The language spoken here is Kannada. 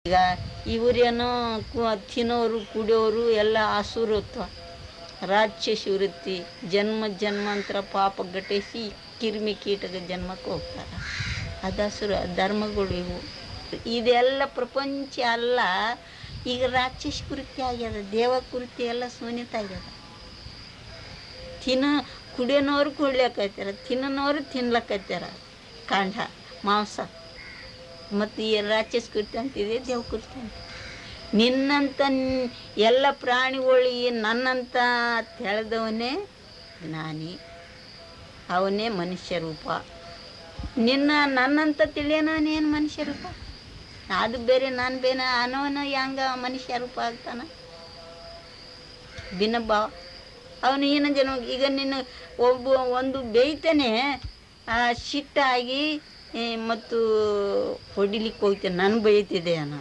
ಈಗ ಇವರೇನೋ ತಿನ್ನೋರು ಕುಡಿಯೋರು ಎಲ್ಲ ಅಸುರತ್ವ ರಾಕ್ಷಸಿ ವೃತ್ತಿ ಜನ್ಮ ಜನ್ಮಾಂತರ ಪಾಪ ಘಟಿಸಿ ಕಿರಿಮಿ ಕೀಟದ ಜನ್ಮಕ್ಕೆ ಹೋಗ್ತಾರೆ. ಅದಸುರ ಧರ್ಮಗಳು ಇವು. ಇದೆಲ್ಲ ಪ್ರಪಂಚ ಅಲ್ಲ. ಈಗ ರಾಕ್ಷಸ ಕೃತ್ಯ ಆಗ್ಯದ, ದೇವ ಕೃತ್ಯ ಎಲ್ಲ ಶೂನ್ಯತ ಆಗ್ಯದ. ಕುಡಿಯೋನವ್ರು ಕುಡ್ಲಿಕ್ಕೈತಾರ, ತಿನ್ನೋನವ್ರು ತಿನ್ಲಕ್ಕೈತಾರ ಕಾಂಡ ಮಾಂಸ. ಮತ್ತು ಈ ರಾಕ್ಷಸ ಕೃತ್ಯ ಅಂತಿದೆ, ದೇವ ಕೃತ್ಯ ಅಂತ. ನಿನ್ನಂತ ಎಲ್ಲ ಪ್ರಾಣಿಗಳಿಗೆ ನನ್ನಂತ ತಿಳಿದವನೇ ಜ್ಞಾನಿ, ಅವನೇ ಮನುಷ್ಯ ರೂಪ. ನನ್ನಂತ ತಿಳಿಯೋನೇನು ಮನುಷ್ಯ ರೂಪ? ಅದು ಬೇರೆ ನಾನು ಬೇರೆ ಅನ್ನೋನ ಹೆಂಗ ಮನುಷ್ಯ ರೂಪ ಆಗ್ತಾನ? ಭಿನ್ನ ಭಾವ ಅವನು ಏನ ಜನ. ಈಗ ನಿನ್ನ ಒಂದು ಬೇಯ್ತಾನೆ ಸಿಟ್ಟಾಗಿ ಮತ್ತು ಹೊಡಿಲಿಕ್ಕೆ ಹೋಗ್ತೇನೆ, ನಾನು ಬೈತಿದ್ದೆ ಅನ್ನೋ